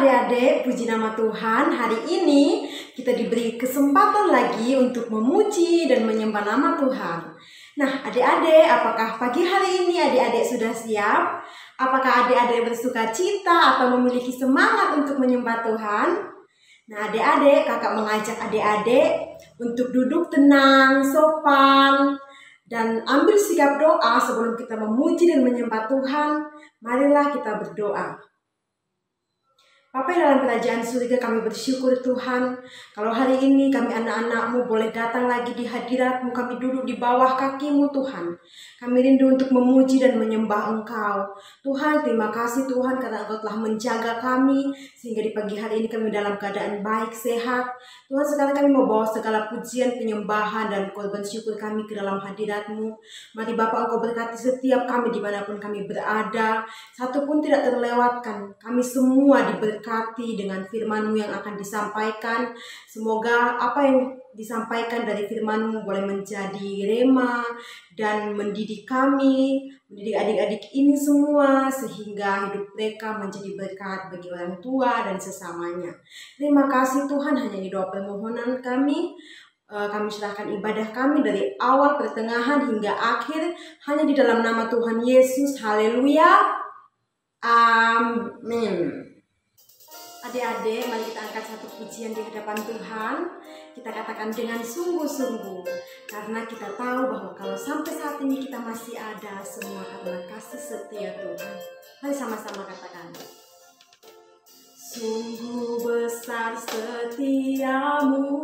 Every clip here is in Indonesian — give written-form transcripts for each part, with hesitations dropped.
adik-adik, puji nama Tuhan. Hari ini kita diberi kesempatan lagi untuk memuji dan menyembah nama Tuhan. Nah, adik-adik, apakah pagi hari ini adik-adik sudah siap? Apakah adik-adik bersuka cita atau memiliki semangat untuk menyembah Tuhan? Nah, adik-adik, kakak mengajak adik-adik untuk duduk tenang, sopan, dan ambil sikap doa sebelum kita memuji dan menyembah Tuhan. Marilah kita berdoa. Bapa yang dalam kerajaan surga, kami bersyukur Tuhan, kalau hari ini kami anak-anak-Mu boleh datang lagi di hadirat-Mu, kami duduk di bawah kaki-Mu Tuhan. Kami rindu untuk memuji dan menyembah Engkau. Tuhan, terima kasih Tuhan karena Engkau telah menjaga kami, sehingga di pagi hari ini kami dalam keadaan baik, sehat. Tuhan, sekarang kami mau bawa segala pujian, penyembahan, dan korban syukur kami ke dalam hadirat-Mu. Mari Bapa, Engkau berkati setiap kami dimanapun kami berada, satupun tidak terlewatkan. Kami semua diberkati dengan firman-Mu yang akan disampaikan. Semoga apa yang disampaikan dari firman-Mu boleh menjadi rema dan mendidik kami, mendidik adik-adik ini semua, sehingga hidup mereka menjadi berkat bagi orang tua dan sesamanya. Terima kasih Tuhan, hanya di doa permohonan kami. Kami serahkan ibadah kami dari awal, pertengahan, hingga akhir hanya di dalam nama Tuhan Yesus. Haleluya. Amin. Adik-adik, mari kita angkat satu pujian di hadapan Tuhan. Kita katakan dengan sungguh-sungguh, karena kita tahu bahwa kalau sampai saat ini kita masih ada, semua karena kasih setia Tuhan. Mari sama-sama katakan. Sungguh besar setiamu,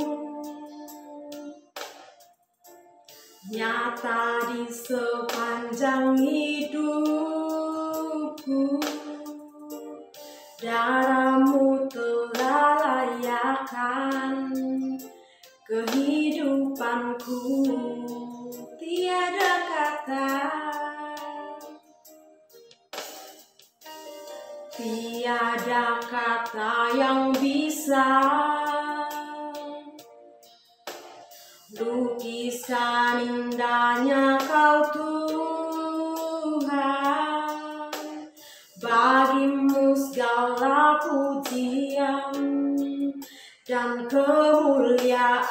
nyata di sepanjang hidupku. Darah-Mu telah layakkan kehidupanku, tiada kata, tiada kata yang bisa lukiskan indahnya Kau Tuhan. Bagimu segala pujian dan kemuliaan.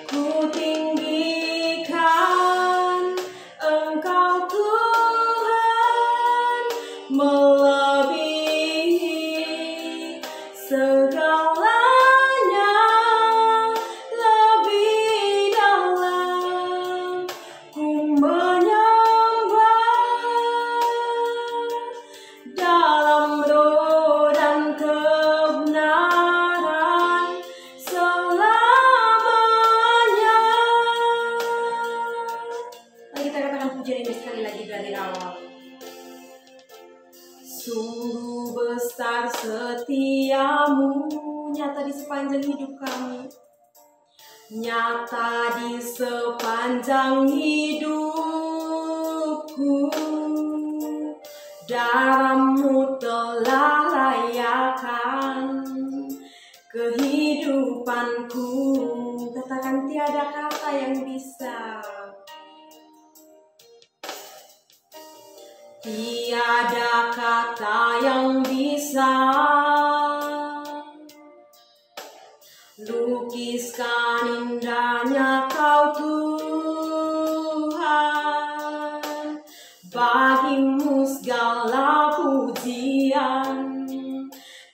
Ku tinggikan Engkau Tuhan, melebihi segalanya, lebih dalam ku menyembah dalam roh dan kebenaran selamanya. Mari kita katakan pujian ini sekali lagi dari awal. Sungguh besar setiamu, nyata di sepanjang hidup kami, nyata di sepanjang hidupku. Darah-Mu telah layakkan kehidupanku. Katakan tiada kata yang bisa, tiada kata yang bisa lukiskan indahnya Kau Tuhan. Bagimu segala pujian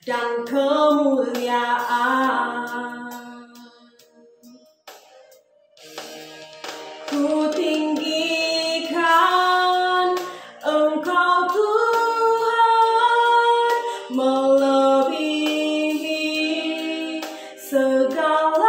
dan kemuliaan. Ku tinggikan Engkau Tuhan, melebihi segalanya,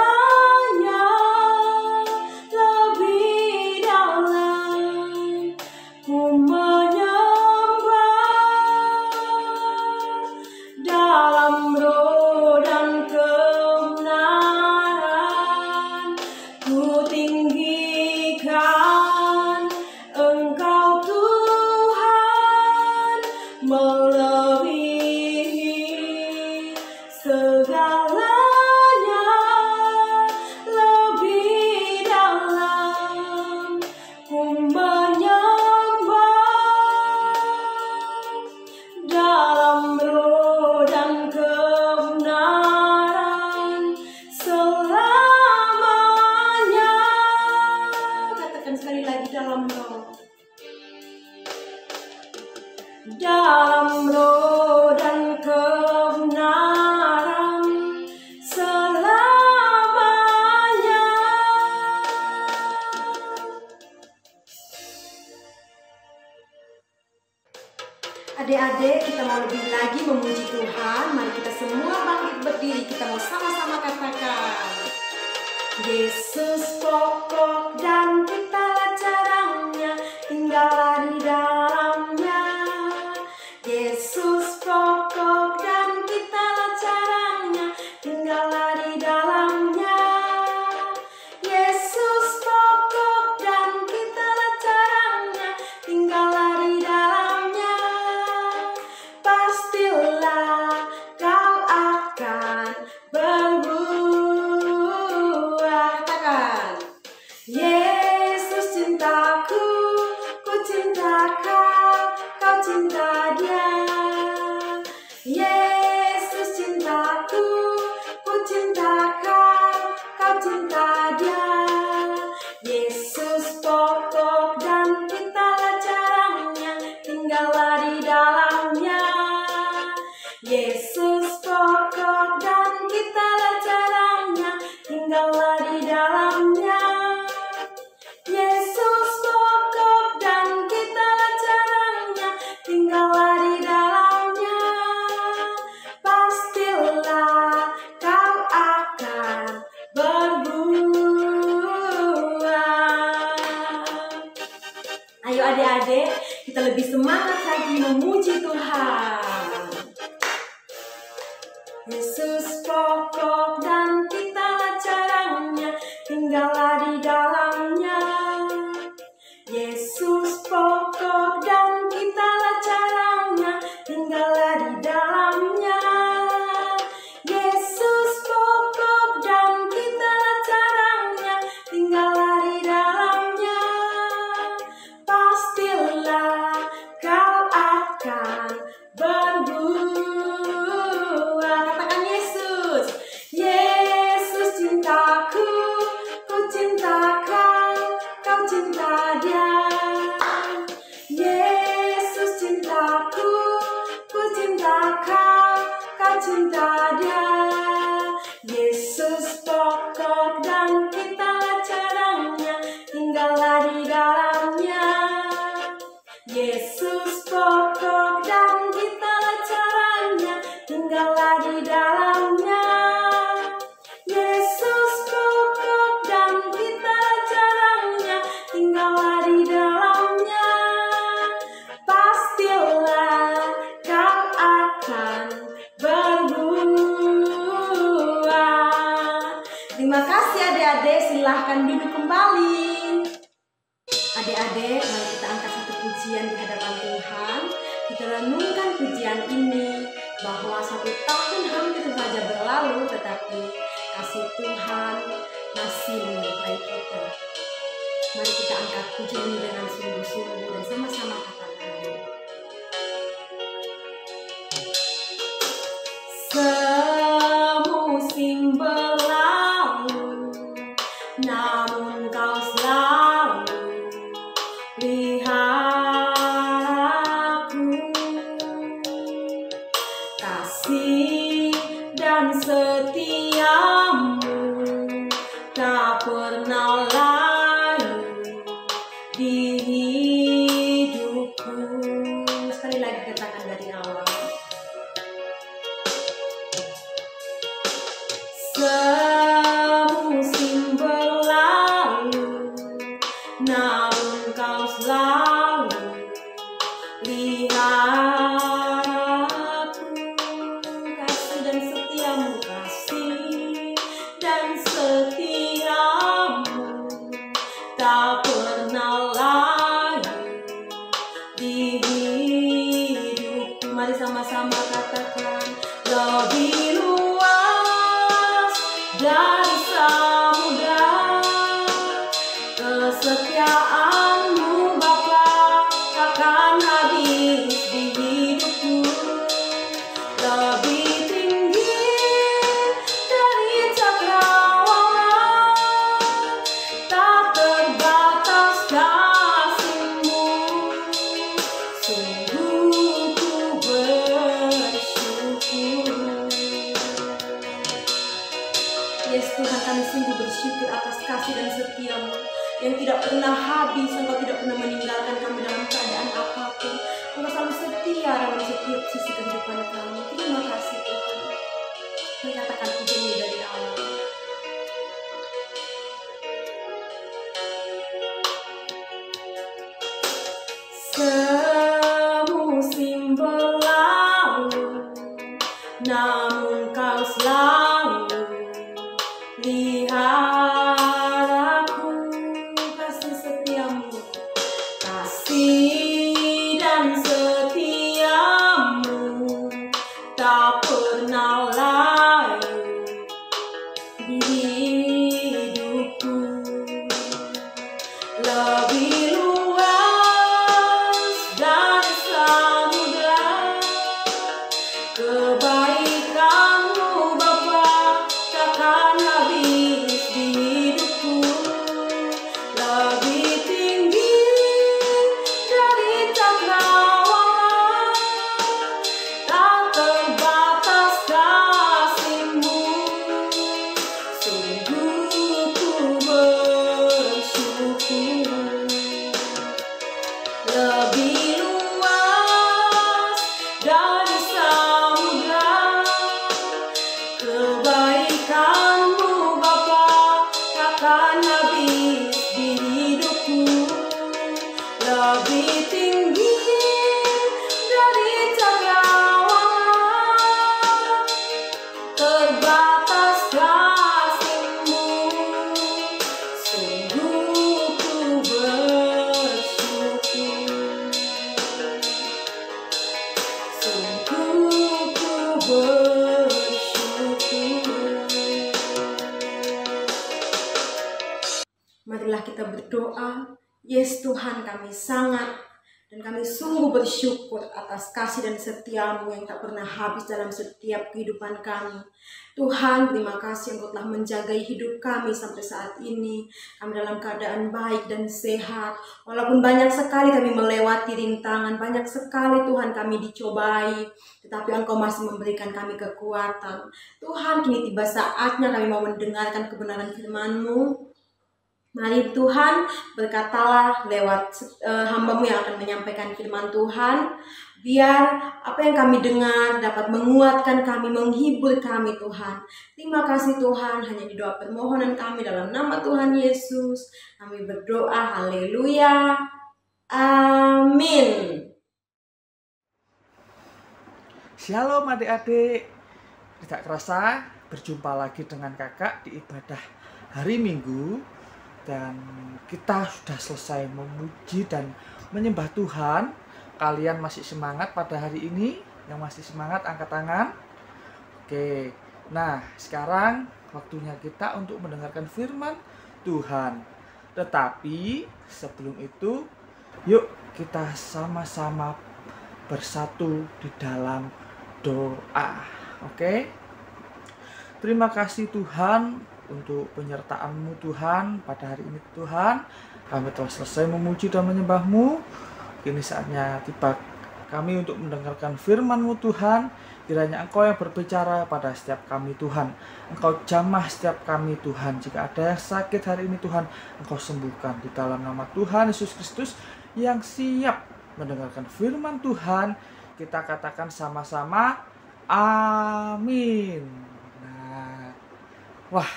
Adik-adik, kita mau lebih lagi memuji Tuhan. Mari kita semua bangkit berdiri. Kita mau sama-sama katakan, Yesus pokok dan kitalah caranya, tinggallah di dalamnya. Yesus pokok dan kitalah caranya, tinggallah di dalamnya. Yesus pokok dan kitalah caranya, tinggallah di dalamnya. Pastilah kau akan berbuah. Katakan, Yesus cintaku, ku cinta kau, kau cinta dia. Yesus cintaku, ku cinta kau, kau cinta dia. Yesus pokok dan kitalah caranya, tinggallah di dalamnya. Yesus pokok dan kitalah caranya, tinggallah di dalamnya. Yesus pokok dan kitalah caranya, tinggallah di dalamnya. Pastilah kau akan berbuah. Ayo adik-adik, kita lebih semangat lagi memuji Tuhan. Yesus pokok dan kitalah caranya, tinggallah di dalamnya. Yesus pokok dan kitalah caranya, tinggallah di dalamnya. Yesus pokok dan kitalah caranya, tinggallah di dalamnya. Pastilah kau akan berbuah. Katakan Yesus. Yesus cintaku, ku cinta kau, kau cinta dia. Yesus cintaku, ku cinta kau, kau cinta dia. Yesus pokok dan kitalah caranya, tinggallah di dalamnya. Yesus pokok dan kitalah caranya, tinggallah di dalamnya. Yesus pokok dan kitalah caranya, tinggallah di dalamnya. Pastilah kau akan berbuah. Terima kasih adik-adik, silahkan duduk kembali. Adik-adik, mari kita angkat satu pujian di hadapan Tuhan. Kita renungkan pujian ini, bahwa 1 tahun hampir saja berlalu, tetapi kasih Tuhan masih menyertai kita. Mari kita angkat pujian ini dengan sungguh-sungguh dan sama-sama katakan, semusim berlalu, namun kau selalu lihat aku. Kasih dan setiamu tak pernah layu di hidupku. Sekali lagi katakan dari awal. Semusim berlalu, namun kau selalu lihat aku. Kasih dan setiamu, kasih dan setiamu tak pernah layu di hidupku. Mari sama-sama katakan, lebih luas dari samudra kesetiaanmu Bapa, takkan habis di hidupku. Lebih tinggi dari cakrawala, tak terbatas kasih-Mu. Sungguh ku bersyukur. Yes Tuhan, kami sungguh bersyukur atas kasih dan setia-Mu yang tidak pernah habis. Engkau tidak pernah meninggalkan kami dalam keadaan apapun. Engkau selalu setia dalam setiap sisi kehidupan kami. Terima kasih Tuhan. Kami katakan pujian dari awal. Semusim berlalu, namun kau selalu lihat aku. Kasih setiamu, kasih dan setiamu tak pernah layu di hidupku. Lebih luas dari samudra kebaikanmu Bapa, takkan habis di hidupku. Lebih tinggi dari cakrawala, tak terbatas kasih-Mu. Sungguh ku bersyukur. Lebih luas dari samudra kebaikan-Mu Bapa, takkan habis di hidupku. Lebih tinggi dari cakrawala, terbatas kasih-Mu. Sungguh ku bersyukur. Sungguh ku bersyukur. Marilah kita berdoa. Yes Tuhan, kami sangat dan kami sungguh bersyukur atas kasih dan setia-Mu yang tak pernah habis dalam setiap kehidupan kami. Tuhan, terima kasih Engkau telah menjaga hidup kami sampai saat ini. Kami dalam keadaan baik dan sehat. Walaupun banyak sekali kami melewati rintangan, banyak sekali Tuhan kami dicobai, tetapi Engkau masih memberikan kami kekuatan. Tuhan, kini tiba saatnya kami mau mendengarkan kebenaran firman-Mu. Mari Tuhan, berkatalah lewat hamba-Mu yang akan menyampaikan firman Tuhan. Biar apa yang kami dengar dapat menguatkan kami, menghibur kami Tuhan. Terima kasih Tuhan, hanya di doa permohonan kami dalam nama Tuhan Yesus. Kami berdoa, haleluya, amin. Shalom adik-adik. Tidak kerasa berjumpa lagi dengan kakak di ibadah hari Minggu. Dan kita sudah selesai memuji dan menyembah Tuhan. Kalian masih semangat pada hari ini? Yang masih semangat angkat tangan. Oke, nah sekarang waktunya kita untuk mendengarkan firman Tuhan. Tetapi sebelum itu, yuk kita sama-sama bersatu di dalam doa. Oke, terima kasih Tuhan untuk penyertaan-Mu Tuhan pada hari ini Tuhan. Kami telah selesai memuji dan menyembah-Mu. Kini saatnya tiba kami untuk mendengarkan firman-Mu Tuhan. Kiranya Engkau yang berbicara pada setiap kami Tuhan. Engkau jamah setiap kami Tuhan. Jika ada yang sakit hari ini Tuhan, Engkau sembuhkan di dalam nama Tuhan Yesus Kristus yang siap mendengarkan firman Tuhan. Kita katakan sama-sama amin. Nah, wah,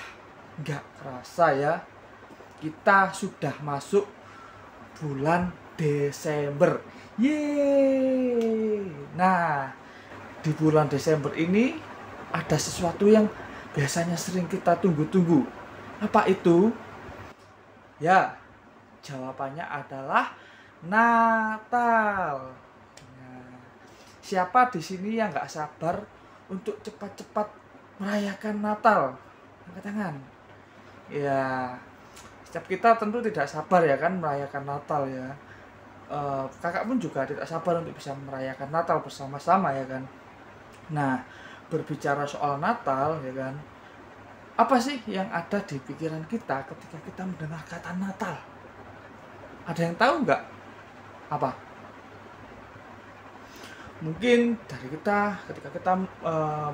nggak kerasa ya, kita sudah masuk bulan Desember. Yeay. Nah, di bulan Desember ini ada sesuatu yang biasanya sering kita tunggu-tunggu. Apa itu? Ya, jawabannya adalah Natal. Nah, siapa di sini yang nggak sabar untuk cepat-cepat merayakan Natal? Angkat tangan. Ya, setiap kita tentu tidak sabar ya kan merayakan Natal ya. Kakak pun juga tidak sabar untuk bisa merayakan Natal bersama-sama ya kan. Nah, berbicara soal Natal ya kan, apa sih yang ada di pikiran kita ketika kita mendengar kata Natal? Ada yang tahu nggak? Apa? Mungkin dari kita ketika kita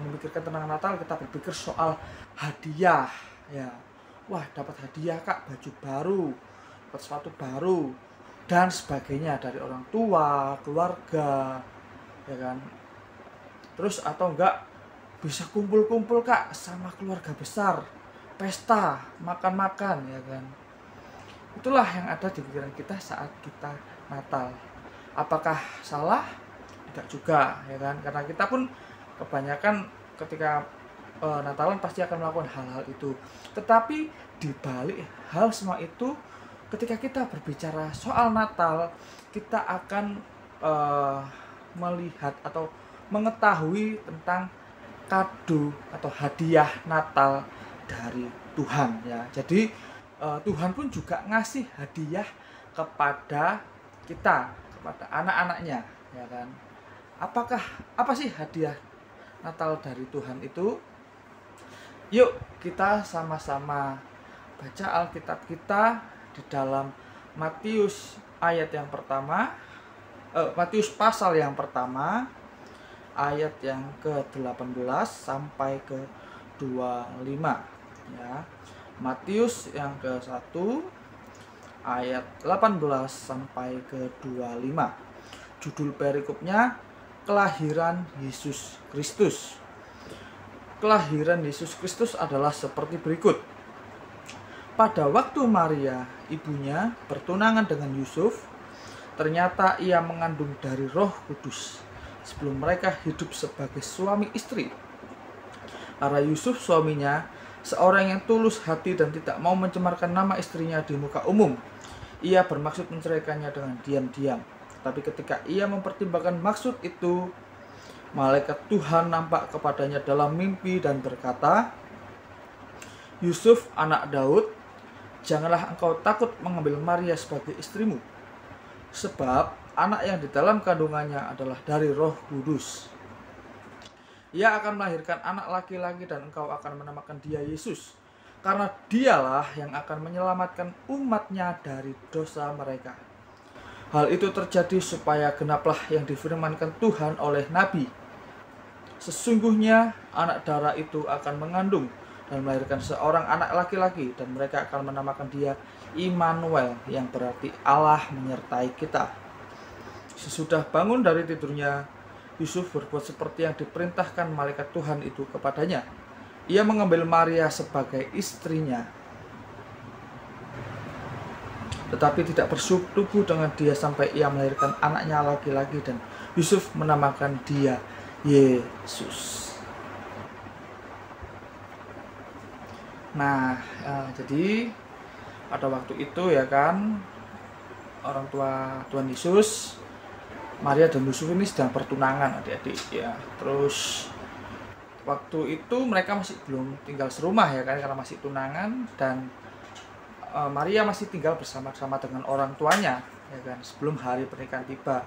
memikirkan tentang Natal, kita berpikir soal hadiah ya. Wah, dapat hadiah Kak, baju baru, dapat sepatu baru, dan sebagainya dari orang tua, keluarga, ya kan. Terus atau enggak bisa kumpul-kumpul Kak sama keluarga besar, pesta, makan-makan, ya kan. Itulah yang ada di pikiran kita saat kita Natal. Apakah salah? Tidak juga, ya kan. Karena kita pun kebanyakan ketika Natalan pasti akan melakukan hal-hal itu. Tetapi di balik hal semua itu, ketika kita berbicara soal Natal, kita akan melihat atau mengetahui tentang kado atau hadiah Natal dari Tuhan, ya. Jadi Tuhan pun juga ngasih hadiah kepada kita, kepada anak-anaknya, ya kan. Apa sih hadiah Natal dari Tuhan itu? Yuk kita sama-sama baca Alkitab kita di dalam Matius ayat yang pertama, Matius pasal yang pertama, ayat yang ke-18 sampai ke-25, ya. Matius yang ke-1 ayat 18 sampai ke-25. Judul perikopnya Kelahiran Yesus Kristus. Kelahiran Yesus Kristus adalah seperti berikut. Pada waktu Maria, ibunya, bertunangan dengan Yusuf, ternyata ia mengandung dari Roh Kudus sebelum mereka hidup sebagai suami istri. Karena Yusuf suaminya seorang yang tulus hati dan tidak mau mencemarkan nama istrinya di muka umum, ia bermaksud menceraikannya dengan diam-diam. Tapi ketika ia mempertimbangkan maksud itu, malaikat Tuhan nampak kepadanya dalam mimpi dan berkata, "Yusuf, anak Daud, janganlah engkau takut mengambil Maria sebagai istrimu, sebab anak yang di dalam kandungannya adalah dari Roh Kudus. Ia akan melahirkan anak laki-laki dan engkau akan menamakan dia Yesus, karena dialah yang akan menyelamatkan umatnya dari dosa mereka." Hal itu terjadi supaya genaplah yang difirmankan Tuhan oleh Nabi. Sesungguhnya anak darah itu akan mengandung dan melahirkan seorang anak laki-laki, dan mereka akan menamakan dia Immanuel, yang berarti Allah menyertai kita. Sesudah bangun dari tidurnya, Yusuf berbuat seperti yang diperintahkan malaikat Tuhan itu kepadanya. Ia mengambil Maria sebagai istrinya, tetapi tidak bersetubuh dengan dia sampai ia melahirkan anaknya laki-laki, dan Yusuf menamakan dia Yesus. Nah, jadi pada waktu itu, ya kan, orang tua Tuhan Yesus, Maria dan Yusuf ini sedang bertunangan, adik-adik, ya. Terus waktu itu mereka masih belum tinggal serumah, ya kan, karena masih tunangan, dan Maria masih tinggal bersama-sama dengan orang tuanya, ya kan, sebelum hari pernikahan tiba.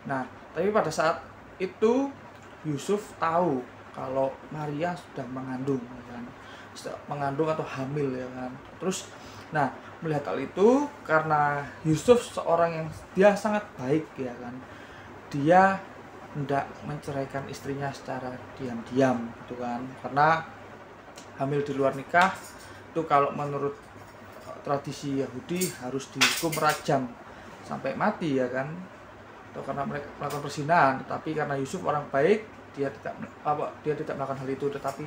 Nah, tapi pada saat itu Yusuf tahu kalau Maria sudah mengandung, ya kan, sudah mengandung atau hamil, ya kan. Terus, nah, melihat hal itu, karena Yusuf seorang yang dia sangat baik, ya kan, dia hendak menceraikan istrinya secara diam-diam, gitu kan, karena hamil di luar nikah itu kalau menurut tradisi Yahudi harus dihukum rajam sampai mati, ya kan, atau karena mereka melakukan perzinahan. Tetapi karena Yusuf orang baik, dia tidak melakukan hal itu, tetapi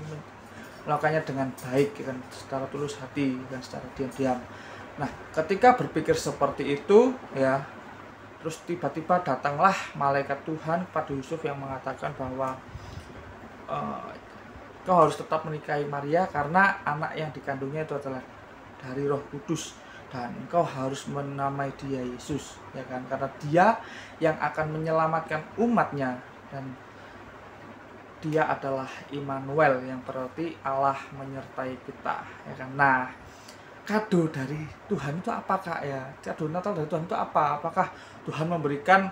melakukannya dengan baik, ya kan, secara tulus hati dan secara diam-diam. Nah, ketika berpikir seperti itu, ya, terus tiba-tiba datanglah malaikat Tuhan kepada Yusuf yang mengatakan bahwa kau harus tetap menikahi Maria karena anak yang dikandungnya itu adalah dari Roh Kudus, dan engkau harus menamai dia Yesus, ya kan, karena dia yang akan menyelamatkan umatnya, dan dia adalah Immanuel, yang berarti Allah menyertai kita, ya kan. Nah, kado dari Tuhan itu apa, Kak, ya? Kado Natal dari Tuhan itu apa? Apakah Tuhan memberikan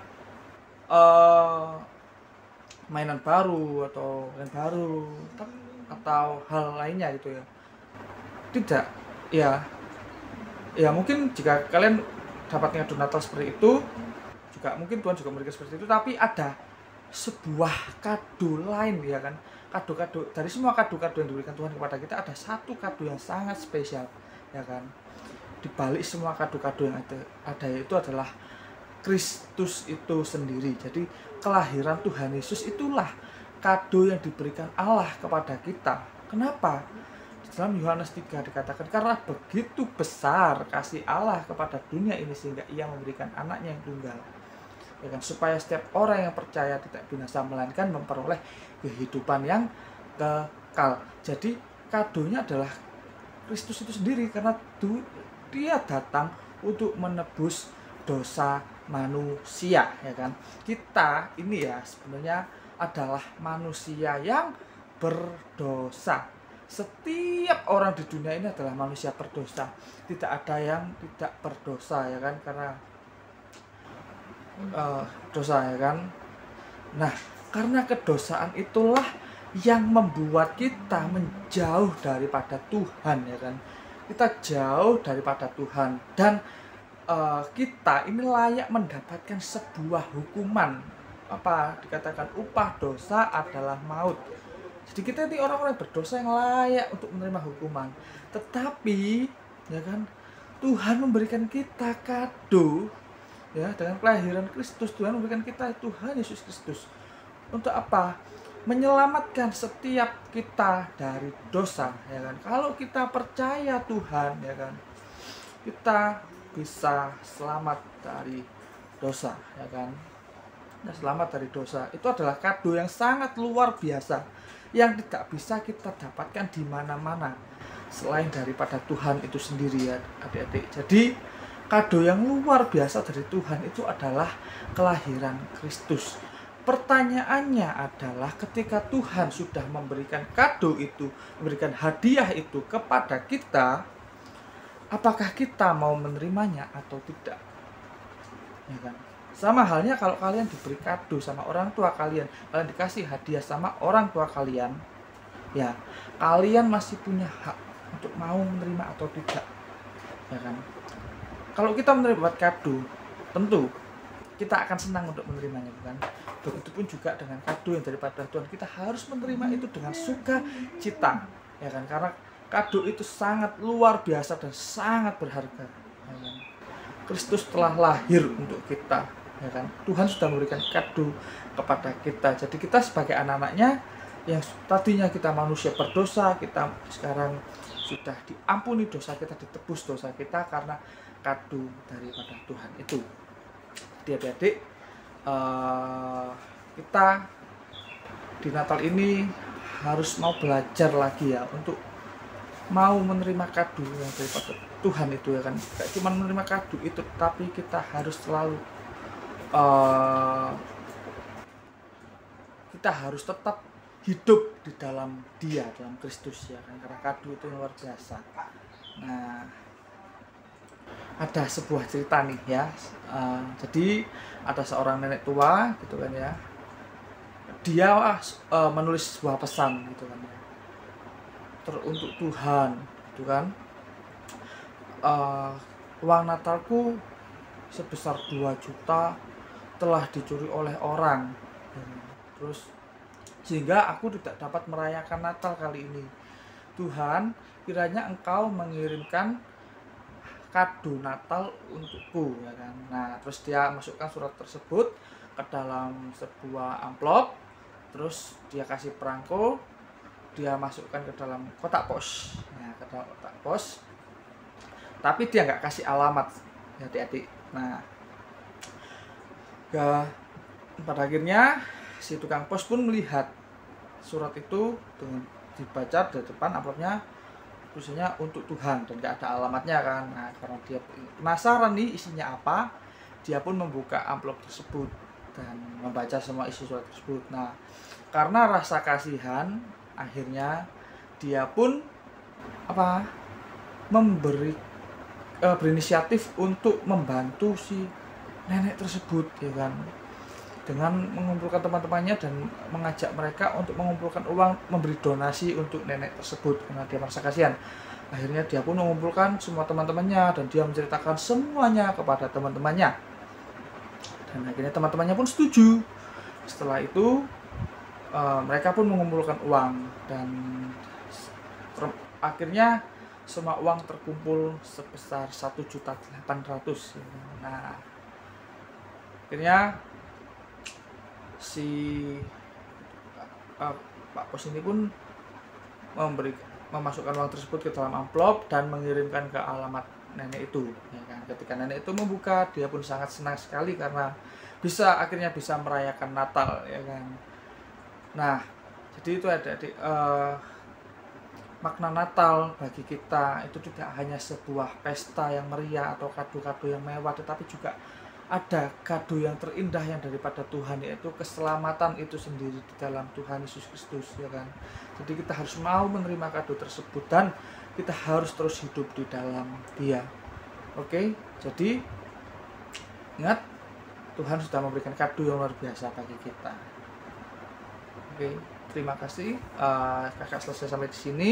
mainan baru atau lain baru atau hal lainnya gitu, ya? Tidak. Ya mungkin jika kalian dapatnya kado Natal seperti itu, juga mungkin Tuhan juga memberikan seperti itu, tapi ada sebuah kado lain, ya kan. Kado-kado dari semua kado-kado yang diberikan Tuhan kepada kita, ada satu kado yang sangat spesial, ya kan. Di balik semua kado-kado yang ada itu adalah Kristus itu sendiri. Jadi kelahiran Tuhan Yesus itulah kado yang diberikan Allah kepada kita. Kenapa? Di dalam Yohanes 3 dikatakan, karena begitu besar kasih Allah kepada dunia ini sehingga ia memberikan anaknya yang tunggal, ya kan, supaya setiap orang yang percaya tidak binasa melainkan memperoleh kehidupan yang kekal. Jadi kadonya adalah Kristus itu sendiri, karena dia datang untuk menebus dosa manusia, ya kan. Kita ini ya sebenarnya adalah manusia yang berdosa. Setiap orang di dunia ini adalah manusia berdosa. Tidak ada yang tidak berdosa, ya kan, karena dosa, ya kan. Nah, karena kedosaan itulah yang membuat kita menjauh daripada Tuhan, ya kan. Kita jauh daripada Tuhan, dan kita ini layak mendapatkan sebuah hukuman. Apa dikatakan upah dosa adalah maut. Jadi kita ini orang-orang berdosa yang layak untuk menerima hukuman. Tetapi, ya kan, Tuhan memberikan kita kado, ya, dengan kelahiran Kristus. Tuhan memberikan kita Tuhan Yesus Kristus. Untuk apa? Menyelamatkan setiap kita dari dosa, ya kan. Kalau kita percaya Tuhan, ya kan, kita bisa selamat dari dosa, ya kan. Nah, selamat dari dosa itu adalah kado yang sangat luar biasa yang tidak bisa kita dapatkan di mana-mana selain daripada Tuhan itu sendiri, ya adik-adik. Jadi kado yang luar biasa dari Tuhan itu adalah kelahiran Kristus. Pertanyaannya adalah, ketika Tuhan sudah memberikan kado itu, memberikan hadiah itu kepada kita, apakah kita mau menerimanya atau tidak? Ya kan? Sama halnya kalau kalian diberi kado sama orang tua kalian, kalian dikasih hadiah sama orang tua kalian, ya, kalian masih punya hak untuk mau menerima atau tidak, ya kan? Kalau kita menerima kado, tentu kita akan senang untuk menerimanya, kan? Begitupun juga dengan kado yang daripada Tuhan, kita harus menerima itu dengan sukacita, ya kan? Karena kado itu sangat luar biasa dan sangat berharga, ya kan? Kristus telah lahir untuk kita, ya kan? Tuhan sudah memberikan kado kepada kita. Jadi kita sebagai anak-anaknya yang tadinya kita manusia berdosa, kita sekarang sudah diampuni dosa kita, ditebus dosa kita karena kado daripada Tuhan itu. Adik-adik, kita di Natal ini harus mau belajar lagi, ya, untuk mau menerima kado yang daripada Tuhan itu, ya kan. Gak cuma menerima kado itu, tapi kita harus selalu kita harus tetap hidup di dalam Dia, dalam Kristus, ya kan, karena kado itu luar biasa. Nah, ada sebuah cerita nih, ya. Jadi ada seorang nenek tua gitu kan, ya. Dia menulis sebuah pesan gitu kan, ya, untuk Tuhan gitu kan. Uang Natalku sebesar 2 juta telah dicuri oleh orang, terus sehingga aku tidak dapat merayakan Natal kali ini. Tuhan, kiranya Engkau mengirimkan kado Natal untukku, ya kan. Nah, terus dia masukkan surat tersebut ke dalam sebuah amplop, terus dia kasih perangko, dia masukkan ke dalam kotak pos, ya, ke dalam kotak pos. Tapi dia nggak kasih alamat, ya adik-adik. Nah, pada akhirnya si tukang pos pun melihat surat itu dengan dibaca di depan amplopnya, tulisannya untuk Tuhan, dan gak ada alamatnya, kan. Nah, karena dia penasaran nih isinya apa, dia pun membuka amplop tersebut dan membaca semua isi surat tersebut. Nah, karena rasa kasihan, akhirnya dia pun berinisiatif untuk membantu si nenek tersebut, ya kan, dengan mengumpulkan teman-temannya dan mengajak mereka untuk mengumpulkan uang, memberi donasi untuk nenek tersebut karena dia merasa kasihan. Akhirnya dia pun mengumpulkan semua teman-temannya dan dia menceritakan semuanya kepada teman-temannya, dan akhirnya teman-temannya pun setuju. Setelah itu mereka pun mengumpulkan uang, dan akhirnya semua uang terkumpul sebesar 1.800.000. Nah, Akhirnya si Pak Pos ini pun memasukkan uang tersebut ke dalam amplop dan mengirimkan ke alamat nenek itu, ya kan. Ketika nenek itu membuka, dia pun sangat senang sekali karena akhirnya bisa merayakan Natal, ya kan. Nah, jadi itu adik-adik, makna Natal bagi kita itu tidak hanya sebuah pesta yang meriah atau kado-kado yang mewah, tetapi juga ada kado yang terindah yang daripada Tuhan, yaitu keselamatan itu sendiri di dalam Tuhan Yesus Kristus, ya kan. Jadi kita harus mau menerima kado tersebut dan kita harus terus hidup di dalam Dia. Oke, jadi ingat, Tuhan sudah memberikan kado yang luar biasa bagi kita. Oke, terima kasih. Kakak selesai sampai di sini.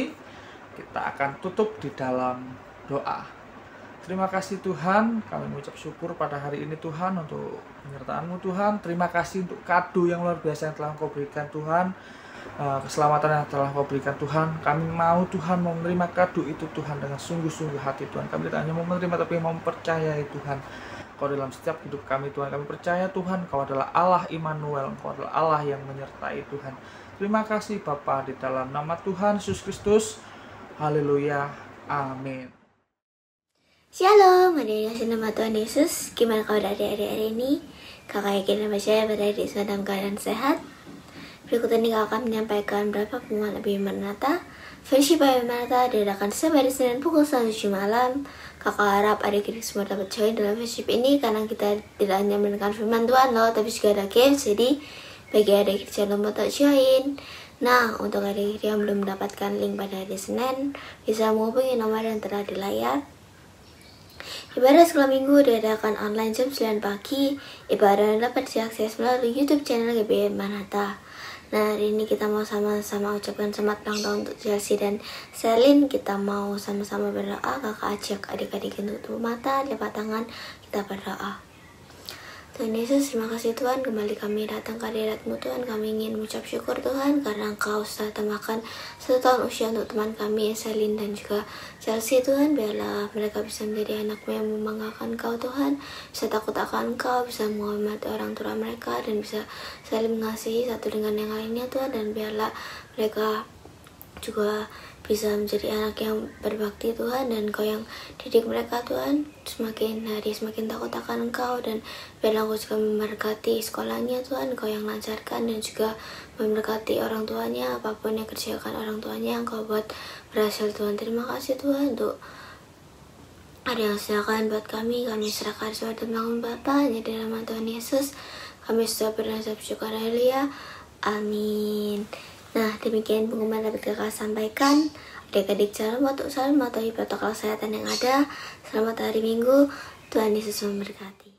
Kita akan tutup di dalam doa. Terima kasih Tuhan, kami mengucap syukur pada hari ini Tuhan untuk penyertaan-Mu Tuhan. Terima kasih untuk kado yang luar biasa yang telah Engkau berikan Tuhan, keselamatan yang telah Engkau berikan Tuhan. Kami mau Tuhan mau menerima kado itu Tuhan dengan sungguh-sungguh hati Tuhan. Kami tidak hanya mau menerima tapi mau mempercayai Tuhan Kau dalam setiap hidup kami Tuhan. Kami percaya Tuhan Kau adalah Allah Immanuel, Kau adalah Allah yang menyertai Tuhan. Terima kasih Bapa, di dalam nama Tuhan Yesus Kristus. Haleluya, amin. Shalom, adik-adik nama Tuhan Yesus. Gimana kabar adik-adik hari ini? Kakak yakin dan percaya beradik semua dalam keadaan sehat. Berikut ini kakak akan menyampaikan beberapa pengumuman lebih Maranatha. Fellowship Maranatha diadakan setiap hari Senin pukul 7 malam. Kakak harap adik-adik semua dapat join dalam fellowship ini, karena kita tidak hanya mendengarkan firman Tuhan loh, tapi juga ada games. Jadi bagi adik-adik jangan lupa untuk join. Nah, untuk adik-adik yang belum mendapatkan link pada hari Senin, bisa menghubungi nomor yang tertera di layar. Ibadah sekolah minggu diadakan online jam 9 pagi. Ibadah dapat diakses melalui YouTube channel GBM Maranatha. Nah, hari ini kita mau sama-sama ucapkan selamat ulang tahun untuk Chelsea dan Selin. Kita mau sama-sama berdoa. Kakak ajak adik-adik untuk tutup mata, lipat tangan, kita berdoa. Tuhan Yesus, terima kasih Tuhan, kembali kami datang ke hadirat-Mu Tuhan. Kami ingin mengucap syukur Tuhan, karena Engkau sudah tambahkan 1 tahun usia untuk teman kami, Selin dan juga Chelsea Tuhan. Biarlah mereka bisa menjadi anak-Mu yang membanggakan Engkau Tuhan, bisa takut akan Engkau, bisa menghormati orang tua mereka, dan bisa saling mengasihi satu dengan yang lainnya Tuhan. Dan biarlah mereka juga bisa menjadi anak yang berbakti Tuhan, dan Engkau yang didik mereka Tuhan, semakin hari semakin takut akan Engkau. Dan biarlah Engkau juga memberkati sekolahnya Tuhan, Engkau yang lancarkan, dan juga memberkati orang tuanya, apapun yang kerjakan orang tuanya Engkau buat berhasil Tuhan. Terima kasih Tuhan untuk ada yang silakan buat kami serahkan semua tentang Bapa, hanya di nama Tuhan Yesus kami sudah berucap syukur, haleluya, amin. Nah, demikian pengumuman dapat kakak sampaikan. Adik-adik jangan lupa untuk selalu mematuhi protokol kesehatan yang ada. Selamat hari Minggu, Tuhan Yesus memberkati.